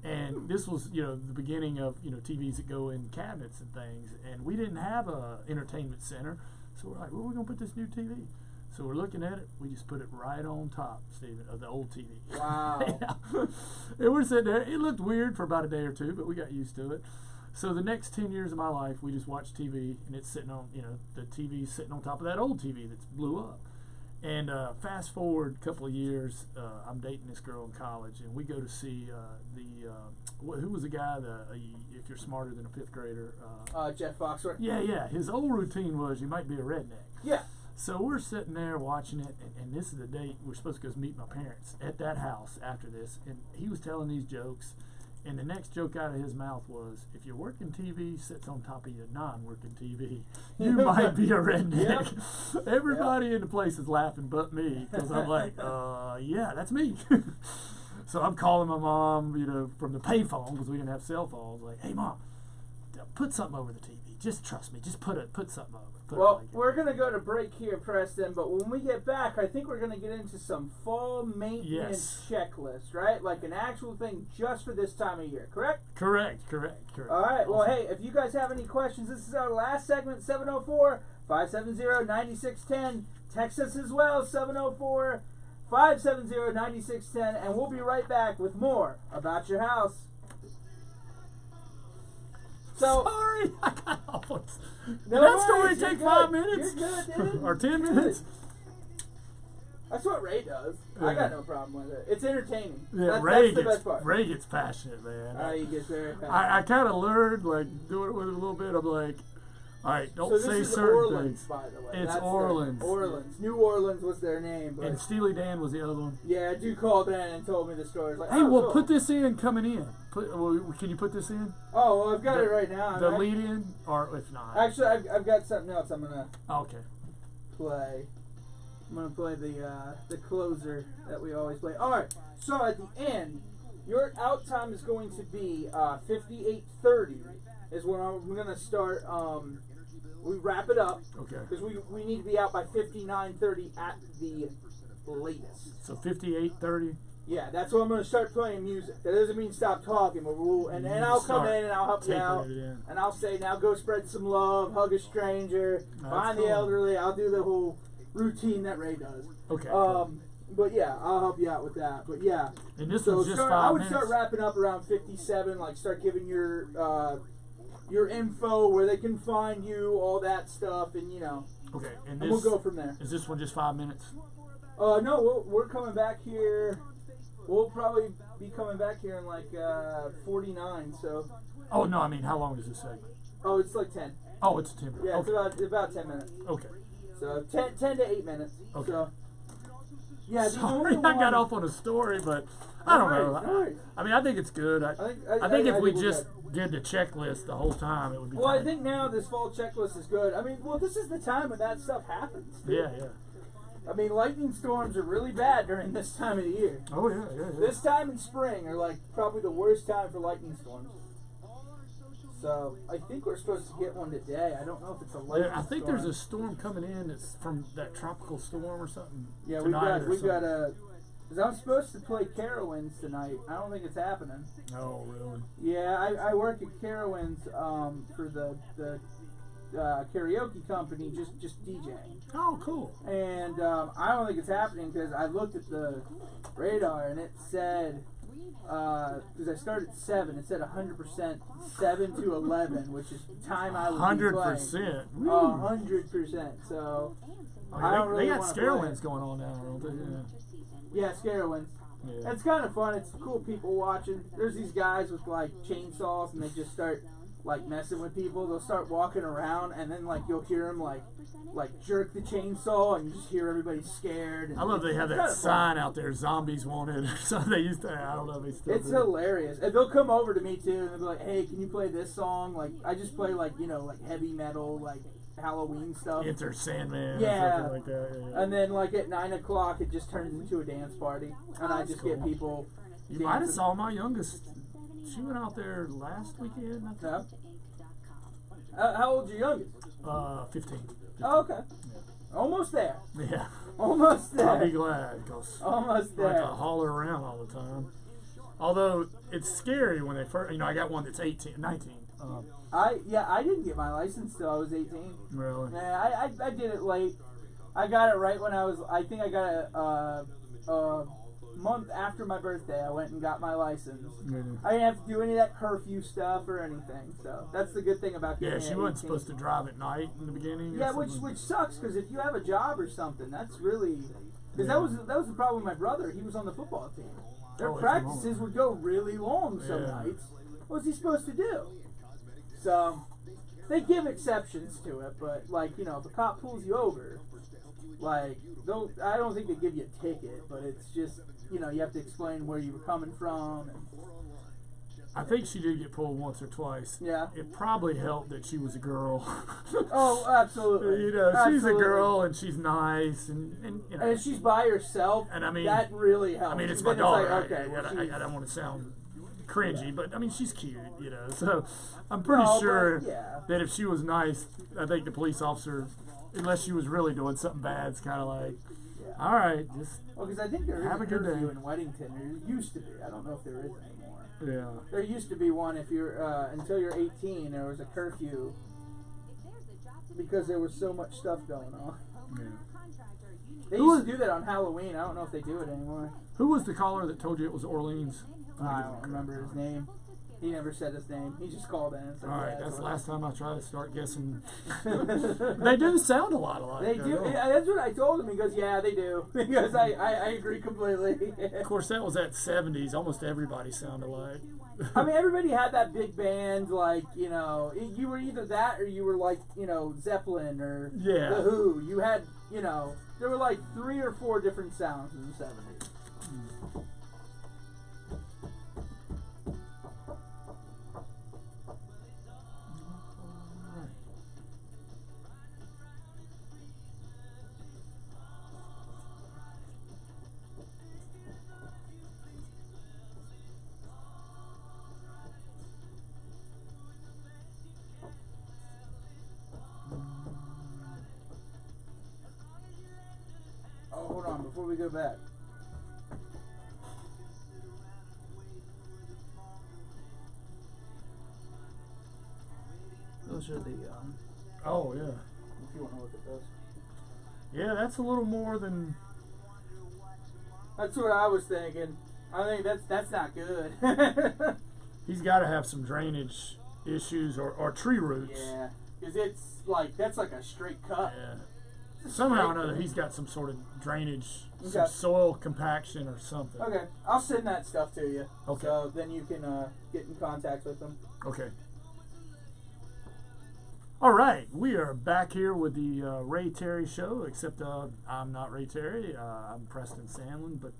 And this was, the beginning of TVs that go in cabinets and things, and we didn't have a entertainment center. So we're like, where are we going to put this new TV? So we're looking at it. We just put it right on top, Stephen, of the old TV. Wow. And we're sitting there. It looked weird for about a day or two, but we got used to it. So the next 10 years of my life, we just watched TV, and it's sitting on, the TV's sitting on top of that old TV that's blew up. And fast forward a couple of years, I'm dating this girl in college, and we go to see who was the guy, if you're smarter than a fifth grader? Jeff Foxworth. Yeah. His old routine was, you might be a redneck. Yeah. So we're sitting there watching it, and this is the date we're supposed to go meet my parents at that house after this, and he was telling these jokes, and the next joke out of his mouth was, if your working TV sits on top of your non-working TV, you might be a redneck. Yep. Everybody in the place is laughing but me, because I'm like, yeah, that's me. So I'm calling my mom, from the payphone, because we didn't have cell phones, like, hey, Mom, put something over the TV. Just trust me. Just put something over. Well, we're going to go to break here, Preston, but when we get back, I think we're going to get into some fall maintenance checklist, right? Like an actual thing just for this time of year, correct? Correct. All right, well, hey, if you guys have any questions, this is our last segment, 704-570-9610. Text us as well, 704-570-9610, and we'll be right back with more about your house. So, sorry, I got off on no that worries, story take 5 good. minutes? You're good, dude. Or 10 You're minutes? good. That's what Ray does. I got no problem with it. It's entertaining. Yeah, That's the best part. Ray gets passionate, man. He gets very passionate. I kind of learned, like, doing it with it a little bit. I'm like, all right, don't say certain Orleans, things. by the way. It's That's Orleans. Orleans. New Orleans was their name. But And Steely Dan was the other one. yeah, a dude called in and told me the story. Like, Hey, oh, well, cool. put this in coming in. Can you put this in? Oh, well, I've got it right now. The lead in, or if not. Actually, I've got something else I'm going to Okay. play. I'm going to play the closer that we always play. All right, so at the end, your out time is going to be 58:30 is when I'm going to start. We wrap it up. Okay. Because we need to be out by 59:30 at the latest. So 58:30. Yeah, that's when I'm going to start playing music. That doesn't mean stop talking, but and I'll come in and I'll help you out. And I'll say, now go spread some love, hug a stranger, find the elderly. I'll do the whole routine that Ray does. Okay. But yeah, I'll help you out with that. But yeah. And this was just 5 minutes. I would start wrapping up around 57, like start giving your info, where they can find you, all that stuff, and Okay. And we'll go from there. Is this one just 5 minutes? No, we're coming back here. We'll probably be coming back here in like 49. So. Oh no, I mean, how long is this segment? Oh, it's like 10. Oh, it's 10 minutes. Yeah, okay. it's about 10 minutes. Okay. So 10 to 8 minutes. Okay. So, yeah. Sorry, I got off on a story, but I don't know. No. I mean, I think it's good. I think if we just did the checklist the whole time, it would be. Well, I think now this fall checklist is good. I mean, well, this is the time when that stuff happens. Yeah. I mean, lightning storms are really bad during this time of the year. Oh yeah. This time in spring are like probably the worst time for lightning storms. So I think we're supposed to get one today. I don't know if it's a lightning storm. I think there's a storm coming in. It's from that tropical storm or something. Yeah, we've got a. Because I'm supposed to play Carowinds tonight. I don't think it's happening. Oh really? Yeah, I work at Carowinds for the karaoke company, just DJing. Oh, cool. And I don't think it's happening because I looked at the radar and it said, because I started at 7, it said 100% 7 to 11, which is the time I would 100%. 100%. So I don't really they got want to Scarewinds going on now, don't they? Yeah, Scarewinds. Yeah. It's kind of fun. It's cool people watching. There's these guys with like chainsaws and they just start like messing with people. They'll start walking around and then like you'll hear them like jerk the chainsaw and you just hear everybody scared. And I love they have that sign out there, zombies wanted or something. They used to, I don't know if they still It's do. hilarious. And they'll come over to me too and they'll be like, hey, can you play this song? Like I just play like heavy metal, like Halloween stuff. Enter Sandman yeah. or something like that. Yeah. And then like at 9 o'clock it just turns into a dance party and I just get people You might have saw my youngest. She went out there last weekend, I think. Yeah. How old's your youngest? 15. Oh, okay. Yeah. Almost there. Yeah. Almost there. I'll be glad because Almost I have there. to haul her around all the time. Although it's scary when they first, I got one that's 19. I didn't get my license till I was 18. Really? Yeah, I did it late. I got it right when I think I got it a month after my birthday. I went and got my license. Mm-hmm. I didn't have to do any of that curfew stuff or anything. So that's the good thing about getting Yeah, she wasn't supposed to drive at night in the beginning. Yeah, which sucks because if you have a job or something, that's really because that was the problem with my brother. He was on the football team. Their practices would go really long some nights. What was he supposed to do? So they give exceptions to it, but like if a cop pulls you over, like I don't think they give you a ticket, but it's just you have to explain where you were coming from. And I think she did get pulled once or twice. Yeah. It probably helped that she was a girl. Oh, absolutely. She's a girl and she's nice and and she's by herself. And I mean that really helps. I mean, it's then my daughter. It's like, okay, I don't want to sound cringy, but I mean she's cute, you know. So I'm pretty sure that if she was nice, I think the police officer, unless she was really doing something bad, it's kind of like, all right, just because I think there is have a good day in Weddington. There used to be. I don't know if there is anymore. Yeah. There used to be one if you're until you're 18. There was a curfew because there was so much stuff going on. Yeah. They used to do that on Halloween. I don't know if they do it anymore. Who was the caller that told you it was Orleans? I don't remember his name. He never said his name. He just called in and said, all right, that's the last time I try to start guessing. They do sound a lot alike. They do. That's what I told him. He goes, yeah, they do. Because I agree completely. Of course, that was that 70s. Almost everybody sounded alike. I mean, everybody had that big band, like, you know, you were either that or you were like, you know, Zeppelin or The Who. You had, you know, there were like 3 or 4 different sounds in the 70s. Hold on, before we go back. Those are the, oh, yeah. if you want to look at those. Yeah, that's a little more than... That's what I was thinking. I think that's not good. He's got to have some drainage issues or tree roots. Yeah, because it's like, that's like a straight cut. Yeah. Somehow or another, he's got some sort of drainage, some soil compaction or something. Okay, I'll send that stuff to you. Okay. So then you can get in contact with them. Okay. All right, we are back here with the Ray Terry Show, except I'm not Ray Terry. I'm Preston Sandlin, but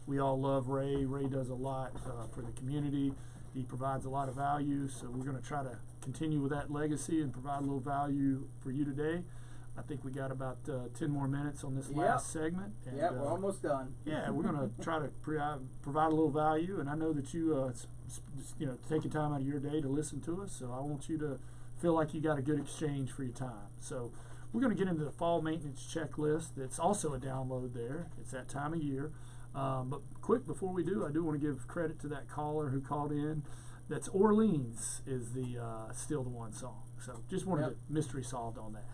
we all love Ray. Ray does a lot for the community. He provides a lot of value, so we're going to try to continue with that legacy and provide a little value for you today. I think we got about 10 more minutes on this last segment. And, we're almost done. Yeah, we're going to try to provide a little value, and I know that you, taking time out of your day to listen to us, so I want you to feel like you got a good exchange for your time. So we're going to get into the fall maintenance checklist. That's also a download there. It's that time of year. But quick, before we do, I do want to give credit to that caller who called in. That's Orleans is the Still the One song. So just wanted to mystery solved on that.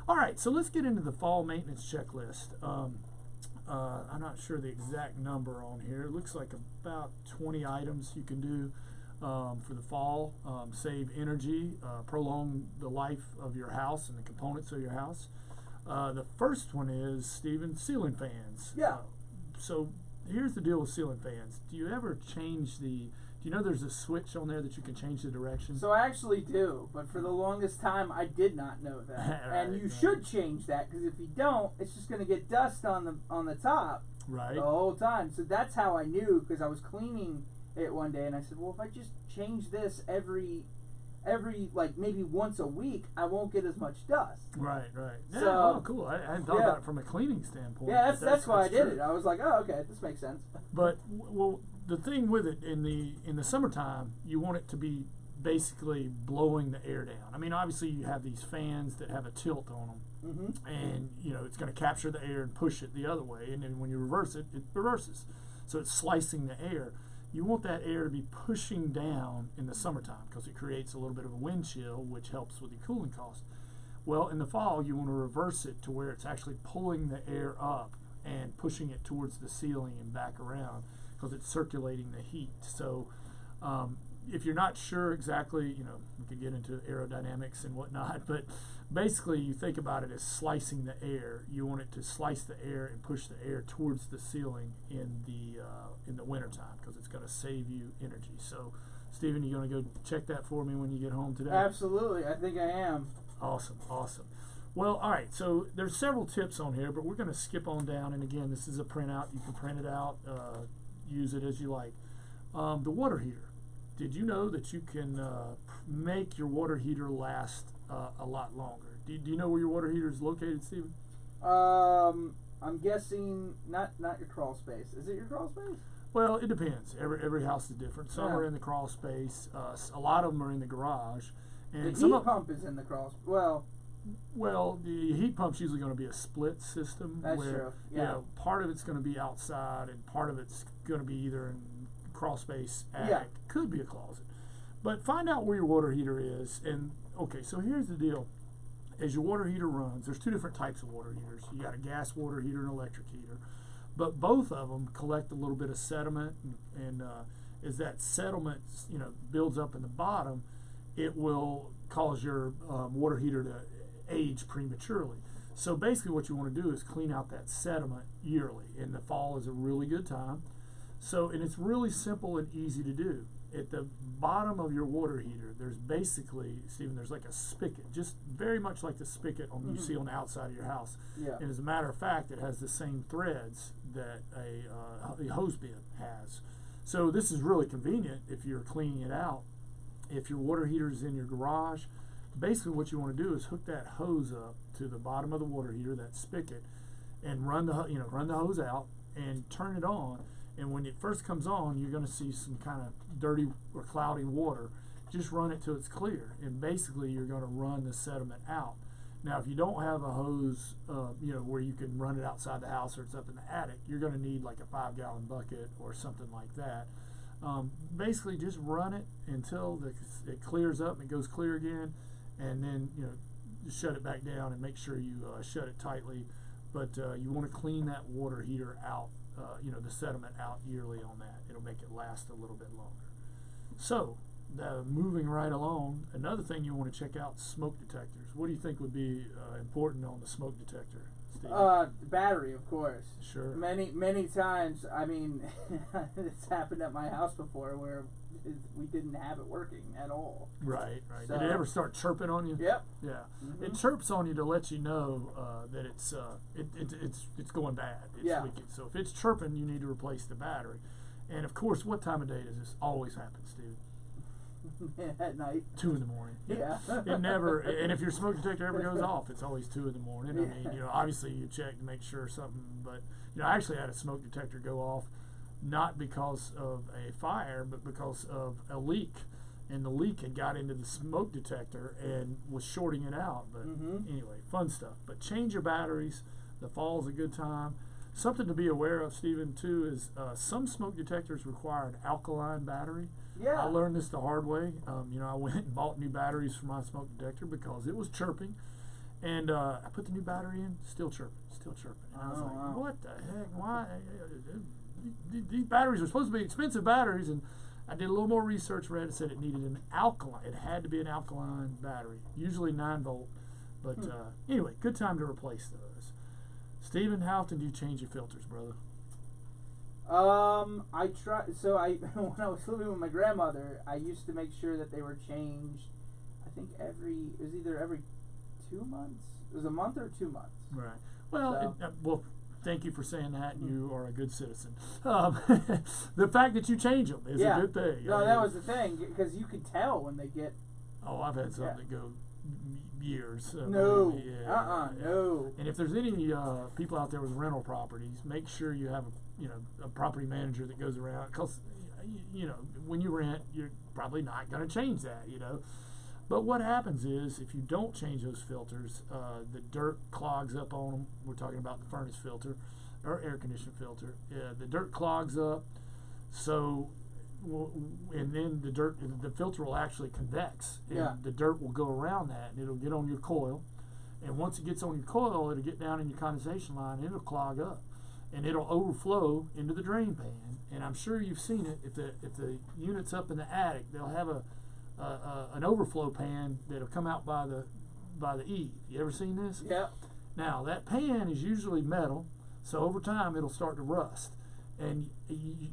All right, so let's get into the fall maintenance checklist. I'm not sure the exact number on here. It looks like about 20 items you can do for the fall. Save energy, prolong the life of your house and the components of your house. The first one is, Stephen, ceiling fans. Yeah. So here's the deal with ceiling fans. Do you ever change do you know there's a switch on there that you can change the direction? So I actually do, but for the longest time I did not know that. Right, and you should change that, because if you don't, it's just going to get dust on the top the whole time. So that's how I knew, because I was cleaning it one day and I said, well, if I just change this every like maybe once a week, I won't get as much dust. Right. Yeah, so, cool. I hadn't thought about it from a cleaning standpoint. Yeah, that's why I did it. I was like, oh, okay, this makes sense. But the thing with it in the summertime, you want it to be basically blowing the air down. I mean, obviously you have these fans that have a tilt on them, and it's going to capture the air and push it the other way. And then when you reverse it, it reverses. So it's slicing the air. You want that air to be pushing down in the summertime because it creates a little bit of a wind chill, which helps with the cooling cost. Well, in the fall, you want to reverse it to where it's actually pulling the air up and pushing it towards the ceiling and back around, because it's circulating the heat. So if you're not sure exactly, we could get into aerodynamics and whatnot, but basically you think about it as slicing the air. You want it to slice the air and push the air towards the ceiling in the wintertime, because it's going to save you energy. So, Stephen, you going to go check that for me when you get home today? Absolutely. I think I am. Awesome. Well, all right, so there's several tips on here, but we're going to skip on down. And again, this is a printout. You can print it out, use it as you like. The water heater. Did you know that you can make your water heater last a lot longer? Do you know where your water heater is located, Stephen? I'm guessing not your crawl space. Is it your crawl space? Well, it depends. Every house is different. Some are in the crawl space. A lot of them are in the garage. And the heat pump is in the crawl. Well, the heat pump's usually going to be a split system. That's where, true. Yeah. You know, part of it's going to be outside, and part of it's going to be either in crawl space, attic, could be a closet. But find out where your water heater is. And okay, so here's the deal. As your water heater runs, there's two different types of water heaters. You got a gas water heater and an electric heater. But both of them collect a little bit of sediment, and as that sediment, you know, builds up in the bottom, it will cause your water heater to age prematurely. So basically what you want to do is clean out that sediment yearly, and the fall is a really good time. So, and it's really simple and easy to do. At the bottom of your water heater, there's basically, Stephen, there's like a spigot, just very much like the spigot you see on the outside of your house. Yeah. And as a matter of fact, it has the same threads that a hose bib has. So this is really convenient if you're cleaning it out. If your water heater is in your garage, basically what you want to do is hook that hose up to the bottom of the water heater, that spigot, and run the hose out and turn it on. And when it first comes on, you're going to see some kind of dirty or cloudy water. Just run it till it's clear, and basically you're going to run the sediment out. Now, if you don't have a hose, where you can run it outside the house or it's up in the attic, you're going to need like a 5-gallon bucket or something like that. Basically, just run it until it clears up and it goes clear again, and then just shut it back down and make sure you shut it tightly. But you want to clean that water heater out. The sediment out yearly on that. It'll make it last a little bit longer. So, moving right along, another thing you want to check out, smoke detectors. What do you think would be important on the smoke detector, Steve? The battery, of course. Sure. Many times, I mean, it's happened at my house before where we didn't have it working at all. Right. So, did it ever start chirping on you? Yep. Yeah. Mm-hmm. It chirps on you to let you know that it's going bad. It's leaking. So if it's chirping, you need to replace the battery. And of course, what time of day does this always happen, Steve? At night. 2 in the morning. Yeah. It never. And if your smoke detector ever goes off, it's always 2 in the morning. I mean, obviously you check to make sure something. But I actually had a smoke detector go off, not because of a fire, but because of a leak. And the leak had got into the smoke detector and was shorting it out. But anyway, fun stuff. But change your batteries. The fall's a good time. Something to be aware of, Stephen, too, is some smoke detectors require an alkaline battery. Yeah. I learned this the hard way. I went and bought new batteries for my smoke detector because it was chirping. And I put the new battery in, still chirping. And I was like, what the heck? Why? These batteries are supposed to be expensive batteries, and I did a little more research, read it, said it needed an alkaline. It had to be an alkaline battery, usually 9-volt. But anyway, good time to replace those. Stephen, how often do you change your filters, brother? I try. So when I was living with my grandmother, I used to make sure that they were changed. I think it was either every 2 months. It was a month or 2 months. Right. Well, thank you for saying that. You are a good citizen. The fact that you change them is a good thing. No, that was the thing, because you could tell when they get. Oh, I've had some that go years. No. And if there's any people out there with rental properties, make sure you have a property manager that goes around, because when you rent, you're probably not going to change that. But what happens is, if you don't change those filters, the dirt clogs up on them. We're talking about the furnace filter or air conditioner filter. The dirt clogs up, and then the filter will actually convex, and the dirt will go around that, and it'll get on your coil. And once it gets on your coil, it'll get down in your condensation line, and it'll clog up, and it'll overflow into the drain pan. And I'm sure you've seen it. If the unit's up in the attic, they'll have an overflow pan that'll come out by the eave. You ever seen this? Yeah. Now that pan is usually metal, so over time it'll start to rust. And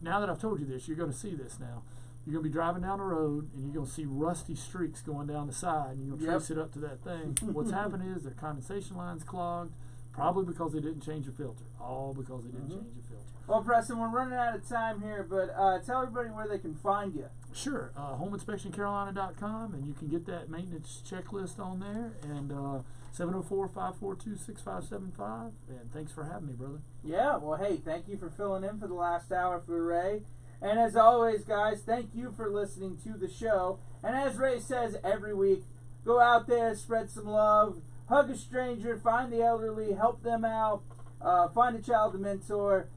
now that I've told you this, you're going to see this now. You're going to be driving down the road, and you're going to see rusty streaks going down the side, and you're going to trace it up to that thing. What's happened is their condensation line's clogged, Probably because they didn't change the filter. All because they didn't change the filter. Well, Preston, we're running out of time here, but tell everybody where they can find you. Sure. HomeInspectionCarolina.com, and you can get that maintenance checklist on there. And 704-542-6575. And thanks for having me, brother. Yeah, well, hey, thank you for filling in for the last hour for Ray. And as always, guys, thank you for listening to the show. And as Ray says every week, go out there, spread some love, hug a stranger, find the elderly, help them out, find a child to mentor.